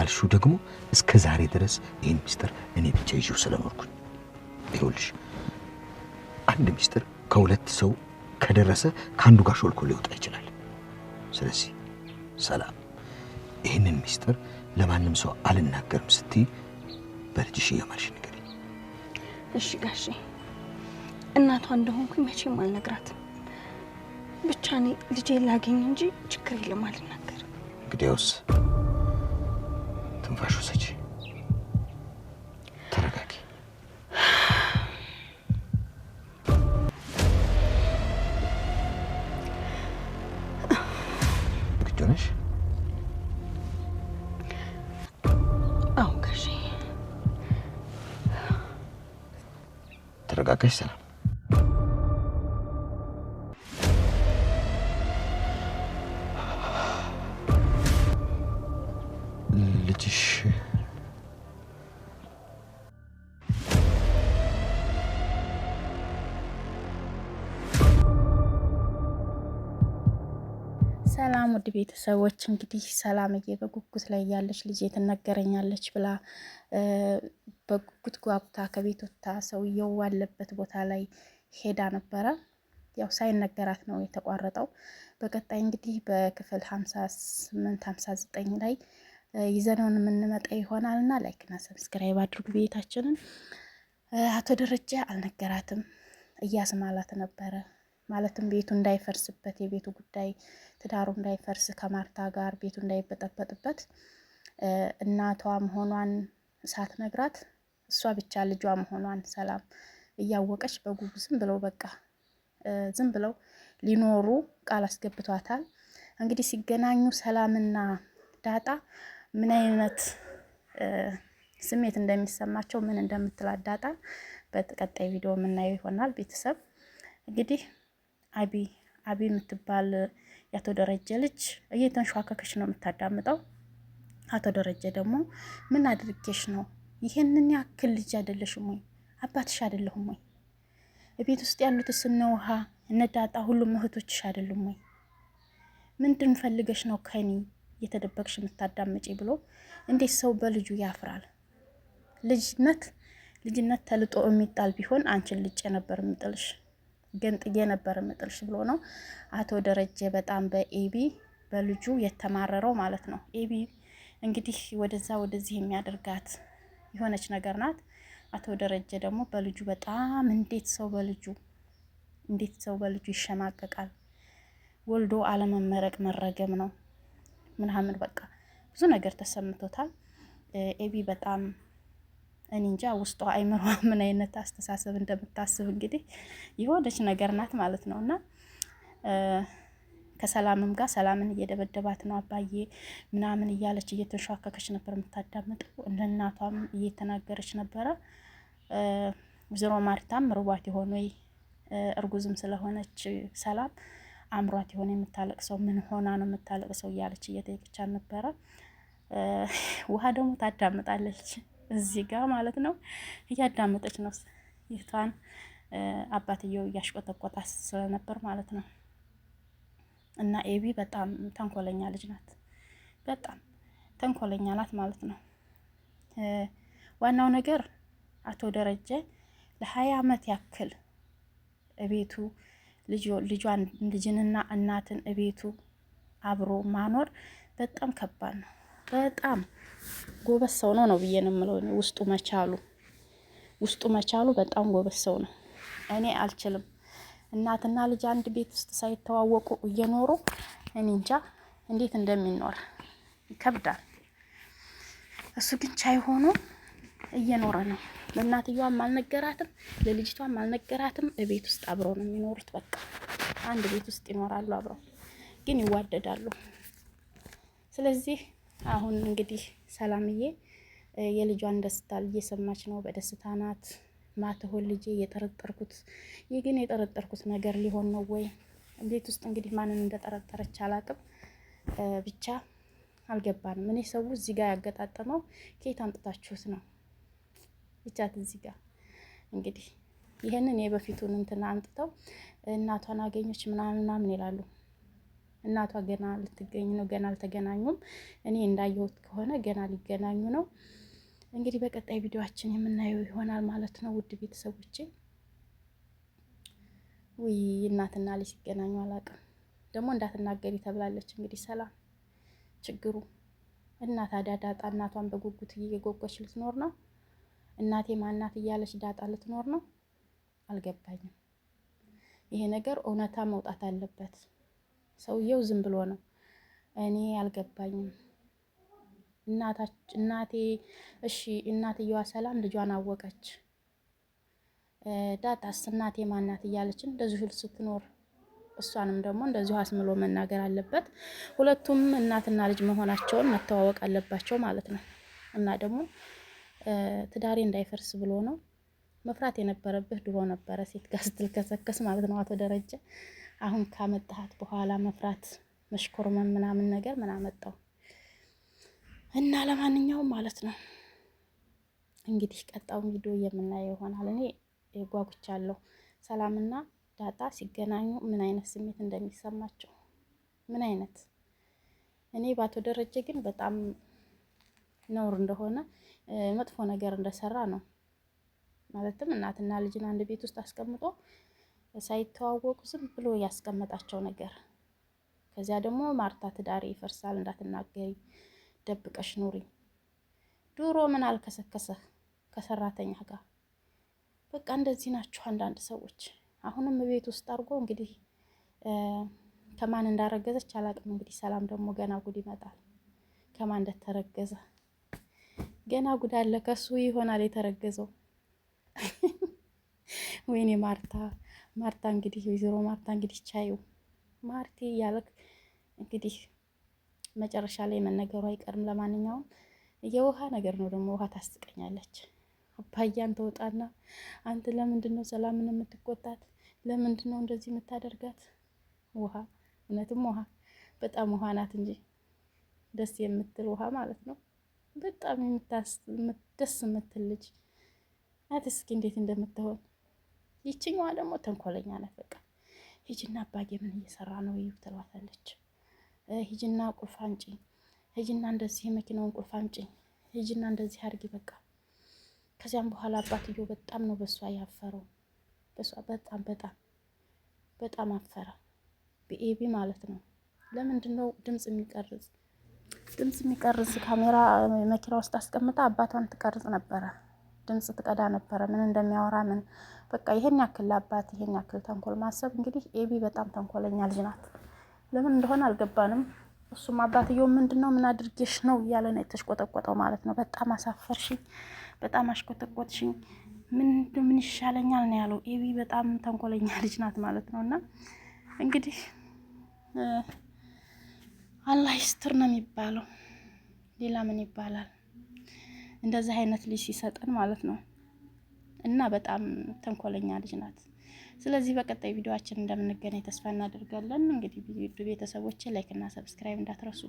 እንዳልሽው ደግሞ እስከ ዛሬ ድረስ ይህን ሚስጥር እኔ ብቻ ይዤው ስለኖርኩኝ ይኸውልሽ አንድ ሚስጥር ከሁለት ሰው ከደረሰ ከአንዱ ጋር ሾልኮ ሊወጣ ይችላል። ስለዚህ ሰላም ይህንን ሚስጥር ለማንም ሰው አልናገርም ስትይ በልጅሽ እያማልሽ ንገሪኝ። እሺ ጋሼ፣ እናቷ እንደሆንኩኝ መቼም አልነግራትም። ብቻ እኔ ልጄን ላገኝ እንጂ ችግር የለም አልናገርም። እንግዲያውስ ትንፋሽ ውሰጂ፣ ተረጋጊ። ዝግጁ ነሽ? አዎ ጋሼ። ተረጋጋሽ ሰላም? ልጅሽ ሰላም ውድ ቤተሰቦች፣ እንግዲህ ሰላምዬ በጉጉት ላይ ያለች ልጄ ትነገረኛለች ብላ በጉጉት ጓጉታ ከቤት ወጥታ ሰውየው ያለበት ቦታ ላይ ሄዳ ነበረ። ያው ሳይነገራት ነው የተቋረጠው። በቀጣይ እንግዲህ በክፍል 58 59 ላይ ይዘነውን የምንመጣ ይሆናልና ላይክና ሰብስክራይብ አድርጉ ቤታችንን። አቶ ደረጀ አልነገራትም፣ እያስማላት ነበረ። ማለትም ቤቱ እንዳይፈርስበት፣ የቤቱ ጉዳይ ትዳሩ እንዳይፈርስ ከማርታ ጋር ቤቱ እንዳይበጠበጥበት እናቷ መሆኗን ሳትነግራት እሷ ብቻ ልጇ መሆኗን ሰላም እያወቀች በጉጉ ዝም ብለው ሊኖሩ ቃል አስገብቷታል። እንግዲህ ሲገናኙ ሰላምና ዳጣ ምን አይነት ስሜት እንደሚሰማቸው ምን እንደምትላት ዳጣ በቀጣይ ቪዲዮ የምናየው ይሆናል። ቤተሰብ እንግዲህ አቢ የምትባል የአቶ ደረጀ ልጅ እየተንሸዋከከች ነው የምታዳምጠው። አቶ ደረጀ ደግሞ ምን አድርጌሽ ነው? ይሄንን ያክል ልጅ አይደለሽም ወይ? አባትሽ አይደለሁም ወይ? ቤት ውስጥ ያሉት እነ ውሃ እነ ዳጣ ሁሉም እህቶችሽ አይደሉም ወይ? ምንድን ፈልገሽ ነው ከኒ እየተደበቅሽ የምታዳምጪ? ብሎ እንዴት ሰው በልጁ ያፍራል? ልጅነት ተልጦ የሚጣል ቢሆን አንቺን ልጬ ነበር የምጥልሽ፣ ገንጥዬ ነበር የምጥልሽ ብሎ ነው አቶ ደረጀ በጣም በኤቢ በልጁ የተማረረው ማለት ነው። ኤቢ እንግዲህ ወደዛ ወደዚህ የሚያደርጋት የሆነች ነገር ናት። አቶ ደረጀ ደግሞ በልጁ በጣም እንዴት ሰው በልጁ ይሸማቀቃል? ወልዶ አለመመረቅ መረገም ነው ምናምን በቃ ብዙ ነገር ተሰምቶታል። ኤቢ በጣም እኔ እንጃ ውስጧ አይምሯ ምን አይነት አስተሳሰብ እንደምታስብ እንግዲህ የሆነች ነገር ናት ማለት ነው። እና ከሰላምም ጋር ሰላምን እየደበደባት ነው አባዬ ምናምን እያለች እየተንሸዋከከች ነበር የምታዳምጠው። እንደ እናቷም እየተናገረች ነበረ። ወይዘሮ ማርታም ርቧት የሆነ እርጉዝም ስለሆነች ሰላም አምሯት የሆነ የምታለቅሰው ምን ሆና ነው የምታለቅሰው እያለች እየጠየቀቻት ነበረ። ውሃ ደግሞ ታዳምጣለች እዚህ ጋር ማለት ነው። እያዳመጠች ነው ይህቷን አባትየው እያሽቆጠቆጣት ስለነበር ማለት ነው። እና ኤቢ በጣም ተንኮለኛ ልጅ ናት፣ በጣም ተንኮለኛ ናት ማለት ነው። ዋናው ነገር አቶ ደረጀ ለ20 ዓመት ያክል እቤቱ ልጅንና እናትን እቤቱ አብሮ ማኖር በጣም ከባድ ነው። በጣም ጎበዝ ሰው ነው ብዬ ነው የምለው። ውስጡ መቻሉ በጣም ጎበዝ ሰው ነው። እኔ አልችልም። እናትና ልጅ አንድ ቤት ውስጥ ሳይተዋወቁ እየኖሩ እኔ እንጃ እንዴት እንደሚኖር ይከብዳል። እሱ ግን ቻይ ሆኖ እየኖረ ነው። ለእናትየዋም አልነገራትም፣ ለልጅቷም አልነገራትም። ቤት ውስጥ አብረው ነው የሚኖሩት። በቃ አንድ ቤት ውስጥ ይኖራሉ አብረው፣ ግን ይዋደዳሉ። ስለዚህ አሁን እንግዲህ ሰላምዬ የልጇን ደስታ እየሰማች ነው፣ በደስታ ናት። ማትሆን ልጄ የጠረጠርኩት ነገር ሊሆን ነው ወይ? ቤት ውስጥ እንግዲህ ማንን እንደጠረጠረች አላቅም፣ ብቻ አልገባንም። እኔ ሰው እዚህ ጋር ያገጣጠመው ከየት አምጥታችሁት ነው? ብቻት እዚህ ጋር እንግዲህ ይሄንን የበፊቱን እንትና አምጥተው እናቷን አገኘች ምናምን ይላሉ። እናቷ ገና ልትገኝ ነው፣ ገና አልተገናኙም። እኔ እንዳየሁት ከሆነ ገና ሊገናኙ ነው። እንግዲህ በቀጣይ ቪዲዮአችን የምናየው ይሆናል ማለት ነው። ውድ ቤተሰቦቼ ውይ እናትና ልጅ ሲገናኙ አላውቅም። ደግሞ እንዳትናገሪ ተብላለች። እንግዲህ ሰላም ችግሩ እና ታዲያ ዳጣ እናቷን በጉጉት እየጎጎች ልትኖር ነው። እናቴ ማናት እያለች ዳጣ ልትኖር ነው። አልገባኝም። ይሄ ነገር እውነታ መውጣት አለበት። ሰውየው ዝም ብሎ ነው። እኔ አልገባኝም። እናቴ እሺ፣ እናትየዋ ሰላም ልጇን አወቀች። ዳጣስ እናቴ ማናት እያለች እንደዚሁ ስትኖር እሷንም ደግሞ እንደዚሁ አስምሎ መናገር አለበት። ሁለቱም እናትና ልጅ መሆናቸውን መተዋወቅ አለባቸው ማለት ነው። እና ደግሞ ትዳሬ እንዳይፈርስ ብሎ ነው። መፍራት የነበረብህ ድሮ ነበረ፣ ሴት ጋር ስትልከሰከስ ማለት ነው አቶ ደረጀ። አሁን ካመጣሃት በኋላ መፍራት መሽኮርመን ምናምን ነገር ምን አመጣው? እና ለማንኛውም ማለት ነው እንግዲህ ቀጣውን ቪዲዮ የምናየው ይሆናል። እኔ ጓጉቻለሁ። ሰላምና ዳጣ ሲገናኙ ምን አይነት ስሜት እንደሚሰማቸው ምን አይነት እኔ በአቶ ደረጀ ግን በጣም ነውር እንደሆነ መጥፎ ነገር እንደሰራ ነው። ማለትም እናትና ልጅን አንድ ቤት ውስጥ አስቀምጦ ሳይተዋወቁ ዝም ብሎ ያስቀመጣቸው ነገር። ከዚያ ደግሞ ማርታ ትዳሬ ይፈርሳል እንዳትናገሪ፣ ደብቀሽ ኑሪ። ድሮ ምን አልከሰከሰህ ከሰራተኛ ጋር? በቃ እንደዚህ ናችሁ አንዳንድ ሰዎች። አሁንም ቤት ውስጥ አድርጎ እንግዲህ ከማን እንዳረገዘች አላውቅም። እንግዲህ ሰላም ደግሞ ገና ጉድ ይመጣል። ከማን እንደተረገዘ ገና ጉድ አለ። ከሱ ይሆናል የተረገዘው። ወይኔ ማርታ እንግዲህ ወይዘሮ ማርታ እንግዲህ ቻዩ ማርቲ እያለክ እንግዲህ መጨረሻ ላይ መነገሩ አይቀርም። ለማንኛውም የውሃ ነገር ነው ደግሞ ውሃ ታስቀኛለች። አባያን ተውጣና አንተ ለምንድን ነው ሰላምን የምትቆጣት? ለምንድን ነው እንደዚህ የምታደርጋት? ውሃ እውነትም ውሃ በጣም ውሃ ናት እንጂ ደስ የምትል ውሃ ማለት ነው። በጣም ደስ የምትል ልጅ ናት። እስኪ እንዴት እንደምትሆን ይችኛዋ ደግሞ ተንኮለኛ ናት። በቃ ሂጂና አባዬ ምን እየሰራ ነው እዩ ትሏታለች። ሂጂና ቁልፍ አምጪ፣ ሂጂና እንደዚህ የመኪናውን ቁልፍ አምጪ፣ ሂጂና እንደዚህ አድርጊ በቃ። ከዚያም በኋላ አባትየው በጣም ነው በሷ ያፈረው። በሷ በጣም በጣም በጣም አፈረ። በኤቢ ማለት ነው። ለምንድን ነው ድምጽ የሚቀርጽ ካሜራ መኪና ውስጥ አስቀምጣ አባቷን ትቀርጽ ነበረ። ድምጽ ትቀዳ ነበረ፣ ምን እንደሚያወራ ምን። በቃ ይሄን ያክል አባት ይሄን ያክል ተንኮል ማሰብ። እንግዲህ ኤቢ በጣም ተንኮለኛ ልጅ ናት። ለምን እንደሆነ አልገባንም። እሱም አባትየው ምንድነው ምን አድርጌሽ ነው እያለ ነው የተሽቆጠቆጠው ማለት ነው። በጣም አሳፈርሽኝ፣ በጣም አሽቆጠቆጥሽኝ፣ ምን ይሻለኛል ነው ያለው። ኤቢ በጣም ተንኮለኛ ልጅ ናት ማለት ነው። እና እንግዲህ አላህ ይስጥር ነው የሚባለው። ሌላ ምን ይባላል? እንደዚህ አይነት ልጅ ሲሰጠን ማለት ነው። እና በጣም ተንኮለኛ ልጅ ናት። ስለዚህ በቀጣይ ቪዲዮአችን እንደምንገናኝ ተስፋ እናደርጋለን። እንግዲህ ቤተሰቦቼ ላይክ እና ሰብስክራይብ እንዳትረሱ።